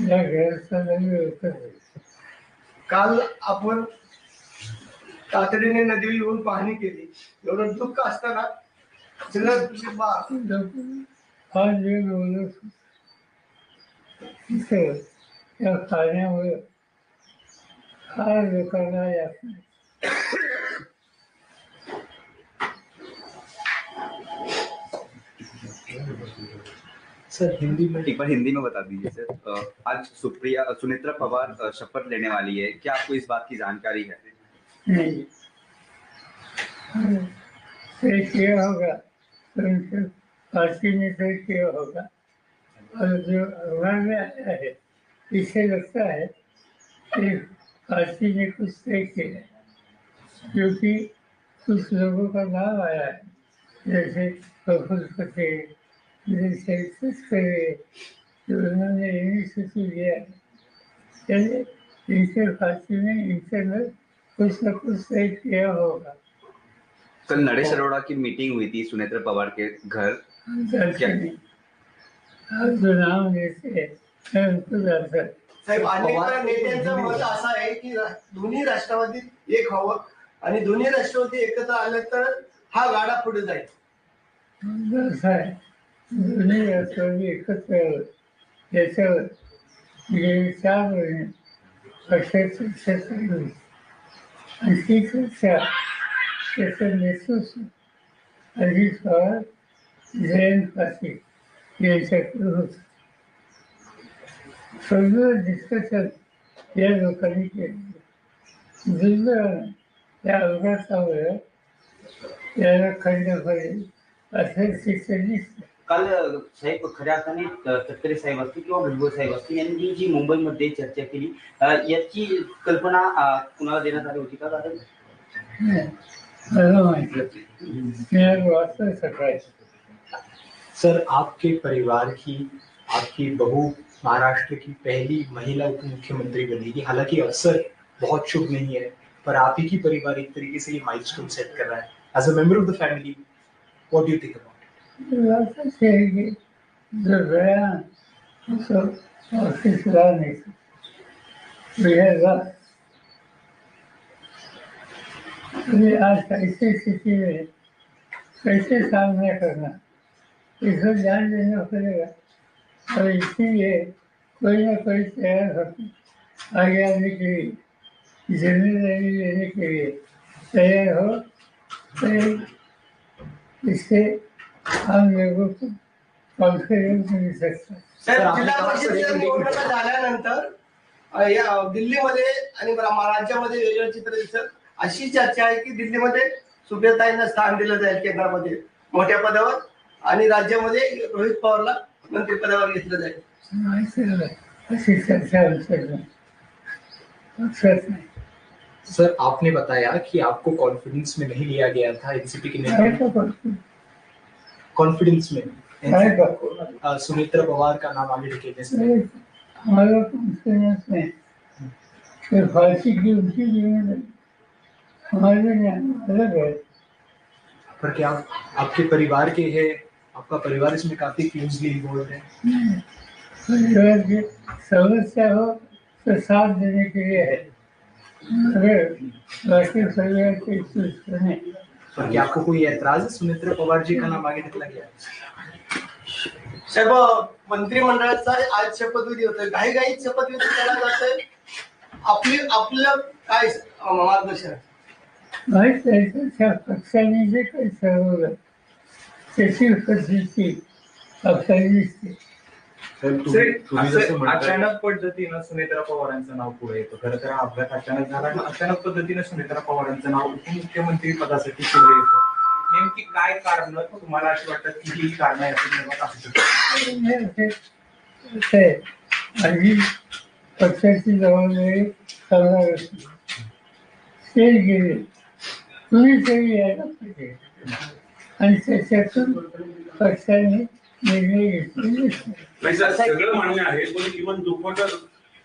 या गैरसमजामुळे काल आपण तातडीने नदी येऊन पाहणी केली. एवढं दुःख असताना हा जे बोलत तिथं त्या पाण्यामुळे फार लोकांना यातना. सर हिंदी में एक बार हिंदी में बता दीजिए सर। आज सुनेत्रा पवार शपथ लेने वाली है, क्या आपको इस बात की जानकारी है? नहीं, तय किया होगा तो उनसे पार्टी ने तय किया होगा, और जो अखबार में आया है इससे लगता है कि पार्टी ने कुछ तय किया है, क्योंकि कुछ लोगों का नाम आया है, जैसे प्रफुल्ल पटेल, जैसे तस्करे, जो उन्होंने इनिशिएटिव लिया है। चलिए इनके पार्टी ने इंटरनल कुछ न कुछ तय किया होगा। कल नरेश अरोड़ा की मीटिंग हुई थी सुनेत्रा पवार के घर। जो नाम लेते हैं उनको जानता है। साहेब, अनेक नेत्यांचं मत असं आहे की दोन्ही राष्ट्रवादीत एक व्हावं आणि दोन्ही राष्ट्रवादी एकत्र आले तर हा गाडा पुढे जाईल. असं आहे, दोन्ही राष्ट्रवादी एकत्र यावं याच्यावर गेली 4 महिने पक्षाची चर्चा झाली आणि ती चर्चा त्याचं नेतृत्व अजित पवार, जयंत पाटील यांच्याकडे होतं. सगळं डिस्कशन या लोकांनी केलं. दुर्दैवानं त्या अपघातामुळे त्याला खंड पडेल असं शिक्षण दिसतं. काल साहेब खऱ्या अर्थाने तटकरे साहेब असतील किंवा भुजबळ साहेब असतील यांनी जी मुंबईमध्ये चर्चा केली याची कल्पना कुणाला देण्यात आली होती का? मला माहिती मी आज वाचलं सकाळी. सर आपके परिवार की आपकी बहू महाराष्ट्र की पहली महिला उप मुख्यमंत्री बनेगी। हालांकि अवसर बहुत शुभ नहीं है, पर आप ही की परिवार एक तरीके से ये माइलस्टोन सेट कर रहा है। As a member of the family, what do you think about असं आहे की जर वेळा असं ऑफिसला नाही वेळेला तुम्ही आज ऐसी स्थिति में कैसे सामना करना, इसको ध्यान देना पड़ेगा। और इसीलिए कोई ना कोई तैयार होकर आगे आने के लिए, जिम्मेदारी लेने के लिए तैयार हो, तो इससे हम लोगों को कॉन्फिडेंस मिल सकता है. साहेब, जिल्हा परिषदेच्या निवडणुका झाल्यानंतर या दिल्लीमध्ये आणि राज्यामध्ये वेगळं चित्र दिसत. अशी चर्चा आहे की दिल्लीमध्ये सुप्रियाताईंना स्थान दिलं जाईल केंद्रामध्ये मोठ्या पदावर आणि राज्यामध्ये रोहित पवारला मंत्री पदावर घेतलं जाईल. अशी चर्चा सर आपने बताया कि आपको कॉन्फिडेंस में नहीं लिया गया था एनसीपी के नेता, कॉन्फिडेंस में सुनेत्रा पवार का नाम आगे ढकेलने से हमारा कॉन्फिडेंस में फांसी की उनकी जिम्मेदारी हमारे अलग है। पर क्या आपके परिवार के है, आपका परिवार इसमें काफी क्लोजली इन्वॉल्व है? परिवार की समस्या हो तो साथ देने के लिए है, अगर बाकी परिवार के सुने। पर क्या आपको कोई ऐतराज है सुनेत्रा पवार जी का नाम आगे ढकला गया? साहेब, मंत्रिमंडळाचा आज शपथविधी होतोय, घाईघाईत शपथविधी केला जातोय. आपलं काय मार्गदर्शन? पक्षाने जे काही ठरवलं त्याची परिस्थिती आपल्याला दिसते. अचानक पद्धतीनं सुनेत्रा पवारांचं नाव पुढे येतं. खरं तर हा अपघात अचानक झाला आणि अचानक पद्धतीनं सुनेत्रा पवारांचं नाव उपमुख्यमंत्री पदासाठी पुढे येतं. नेमकी काय कारण तुम्हाला अशी वाटतं की ही कारण असू आणि पक्षाची जबाबदारी करणार असते ते गेले कुणीतरी यायला पाहिजे आणि त्याच्यातून पक्षाने निर्णय घेतलेले. सगळं मान्य आहे, पण किमान दुखवटा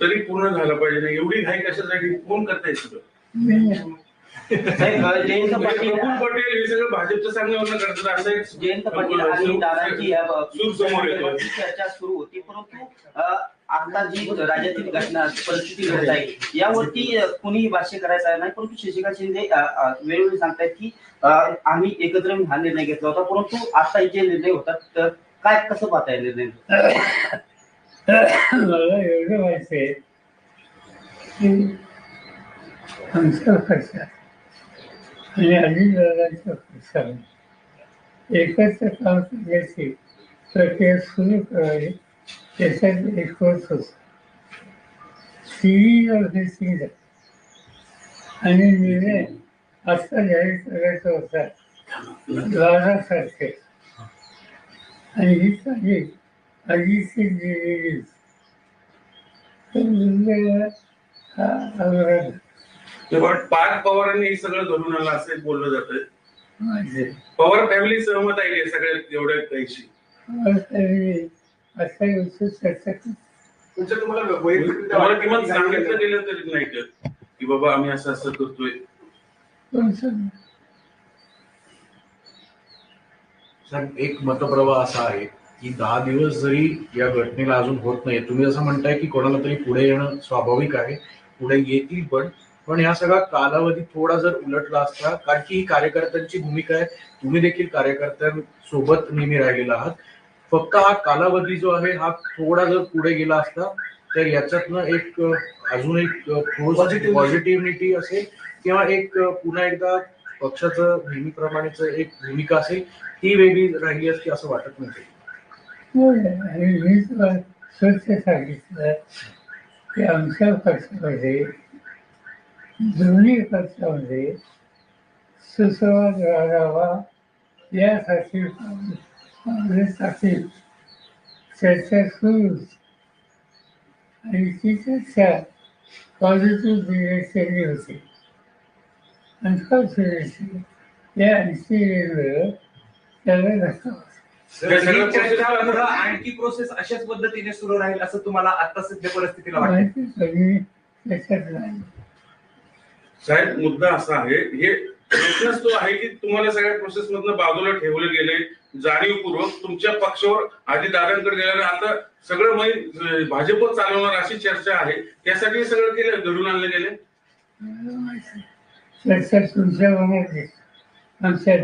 तरी पूर्ण झालं पाहिजे. एवढी घाई कशासाठी कोण करताय सगळं? साहेब जयंत म्हणजे पाटील प्रफुल्ल पटेल हे सगळं भाजपच्या सांगण्यावरनं करतात असं एक जयंत पाटील आणि दादांची या सूर समोर येतो. चर्चा सुरू होती, परंतु आता जी राज्यातील घटना परिस्थिती घडत आहे यावरती कोणीही भाष्य करायचं नाही, परंतु शशिकांत शिंदे वेळोवेळी सांगतायत की आम्ही एकत्र येऊन हा निर्णय घेतला होता, परंतु आता जे निर्णय होतात तर काय कसं पाहताय निर्णय? मला एवढं माहिती आहे की आमच्या पक्षात आणि अजितदादांच्या पक्षात एकत्र काम करण्याची प्रक्रिया सुरू करावी, त्याच्यात एक कोर्स होता. सिरीज ऑफ थिंग्स आणि निर्णय आत्ता जाहीर करायचा होता 12 तारखेला. आणि ही तारीख अजितची दिलेली पण पार्थ पवारांनी हे सगळं घडून आलं असं एक बोललं जातं. माझे पवार फॅमिली सहमत आहे का सगळ्या एवढ्या काहीशी? असा विषय चर्चा करतो. म्हणजे तुम्हाला वैयक्तिकरित्या तुम्हाला किमान सांगितलं गेलं तरी नाही का की बाबा आम्ही असं असं करतोय? तुमचं साहेब एक मतप्रवाह असा आहे की 10 दिवस जरी या घटनेला अजून होत नाही, तुम्ही असं म्हणताय की कोणाला तरी पुढे येणं स्वाभाविक आहे, पुढे येतील पण ह्या सगळा कालावधी थोडा जर उलटला असता, कारण की ही कार्यकर्त्यांची भूमिका आहे, तुम्ही देखील कार्यकर्त्यांसोबत नेहमी राहिलेला आहात. फक्त हा कालावधी जो आहे हा थोडा जर पुढे गेला असता तर याच्यातनं एक अजून एक पॉझिटिव्हिटी असेल किंवा एक पुन्हा एकदा पक्षाचं नेहमीप्रमाणेच एक भूमिका असेल ती वेगळी राहिली असती असं वाटत नाही. आणि मी तुला स्वच्छ सांगितलं की आमच्या पक्षामध्ये दोन्ही पक्षामध्ये सुसंवाद राहावा यासाठी काँग्रेससाठी चर्चा सुरू होती. आणि ती चर्चा पॉझिटिव्ह डिरेक्शनली होती. अनफॉर्च्युनेटली या आणखी त्याला धक्का बसला. आणखी प्रोसेस अशाच पद्धतीने सुरू राहील असं तुम्हाला आता सध्या परिस्थितीला वाटतं? माहिती सगळी त्याच्यात नाही. साहेब मुद्दा असा आहे, हे प्रश्नच तो आहे की तुम्हाला सगळ्या प्रोसेस मधनं बाजूला ठेवले गेले जाणीवपूर्वक तुमच्या पक्षावर आधी दादांकडे गेल्याने आता सगळं भाजपच चालवणार अशी चर्चा आहे, त्यासाठी हे सगळं केलं घडून आणले गेले. चर्चा तुमच्या मनात आमच्या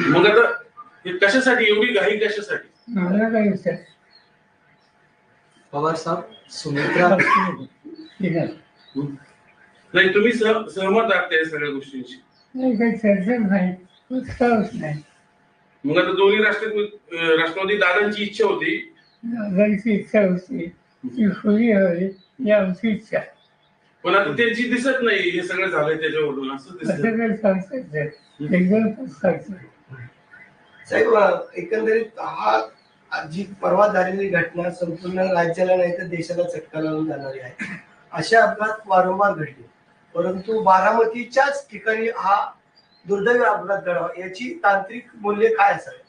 मग आता हे कशासाठी एवढी घाई कशासाठी? मला काय विचार पवार साहब सुमित्रा नाही तुम्ही सहमत आहात त्या सगळ्या गोष्टींशी? नाही, काही चर्चा नाही, उत्साहच नाही. मग आता दोन्ही राष्ट्रवादी दादांची इच्छा होती, दादांची इच्छा होती ती खुली हवी ही आमची इच्छा. पण आता त्यांची दिसत नाही हे सगळं झालंय त्याच्यावरून असं दिसत. असं काही सांगता येत एकदम सांगतो. साहेब एकंदरीत हा जी परवा झालेली घटना संपूर्ण राज्याला नाही तर देशाला चटका लावून जाणारी आहे. अशा अपघात वारंवार घडले, परंतु बारामतीच्याच ठिकाणी हा दुर्दैवी अपघात घडावा याची तांत्रिक मूल्य काय असावे?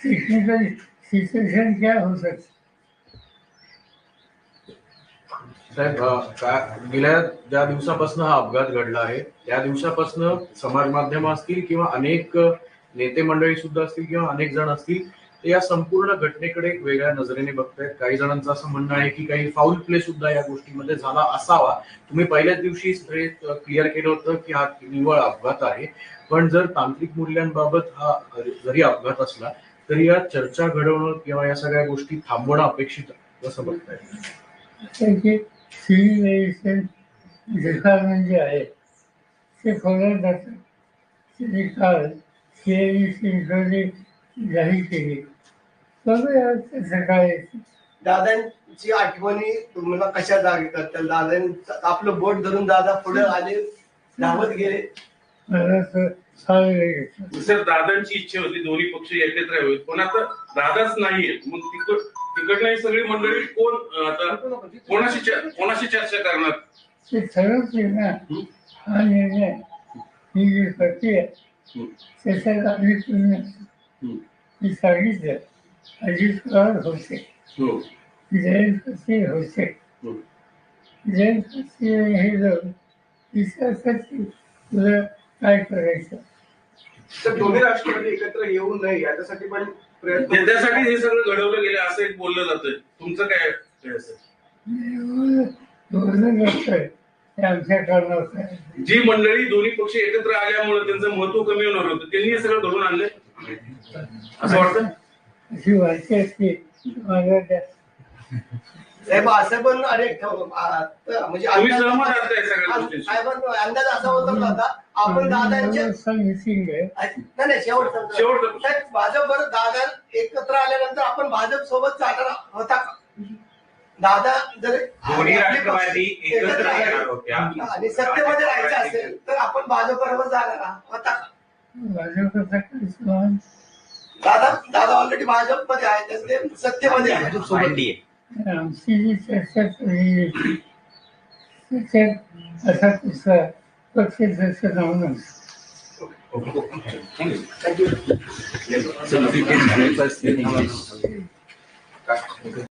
टेक्निकल सिच्युएशन क्या हो सकती? साहेब गेल्या ज्या दिवसापासून हा अपघात घडला आहे त्या दिवसापासून समाज माध्यम असतील किंवा अनेक नेते मंडळी सुद्धा असतील किंवा अनेक जण असतील ते या संपूर्ण घटनेकडे एक वेगळ्या नजरेने बघतायत. काही जणांचं असं म्हणणं आहे की काही फाऊल प्ले सुद्धा या गोष्टीमध्ये झाला असावा. तुम्ही पहिल्याच दिवशी क्लिअर केलं होतं की हा निव्वळ अपघात आहे, पण जर तांत्रिक मूल्यांबाबत हा जरी अपघात असला तरी या चर्चा घडवणं किंवा या सगळ्या गोष्टी थांबवणं अपेक्षित कसं बघताय? सिव्हिलायझेशन डिपार्टमेंट जे आहे ते फॉलो जातं. त्यांनी काल CIDC जाहीर केली. बघूया सकाळी दादांची आठवणी तुम्हाला कशा जागी करतात? दादांचं आपलं बोट धरून दादा पुढे आले, धावत गेले. मला सर दादांची इच्छा होती दोन्ही पक्ष एकत्र यावेत, पण आता दादाच नाहीये. मग तिकडनं सगळी मंडळी कोण आता कोणाशी चर्चा करणार? ते ठरवते ना. हा निर्णय ही जी प्रक्रिया त्याच्यात आम्ही तुम्ही मी सांगितलं अजित पवार होते जयंती होते जयंती हे जाऊन विश्वासाची तुला काय करायचं. तर दोन्ही राष्ट्रवादी एकत्र येऊ नये याच्यासाठी पण प्रयत्न त्यासाठी हे सगळं घडवलं गेलं असं एक बोललं जातंय. तुमचं काय काय असेल? बोलणं नसतंय ते आमच्या कारणात आहे. जी मंडळी दोन्ही पक्ष एकत्र आल्यामुळे त्यांचं महत्व कमी होणार होतं त्यांनी हे सगळं घडवून आणलंय असं वाटतं. अशी वाटते की माझ्या त्या साहेब असं पण अनेक म्हणजे तुम्ही सहमत आहात या सगळ्या गोष्टींशी? साहेबांना अंदाज असा होता होता आपण दादांच्या मिटिंग आहे नाही शेवटचा शेवटचं. साहेब भाजपवर दादा एकत्र आल्यानंतर आपण भाजप सोबत चालणार होता का? दादा जर दोन्ही राष्ट्रवादी एकत्र येणार होत्या आणि सत्तेमध्ये राहायचं असेल तर आपण भाजपबरोबर जाणार होता का? भाजपचा काही समान दादा ऑलरेडी भाजपमध्ये आहे तर ते सत्तेमध्ये आहे. आमची जी चर्चा चालली त्याच्यात असा दुसरा पक्ष जसं जाऊन थँक्यू.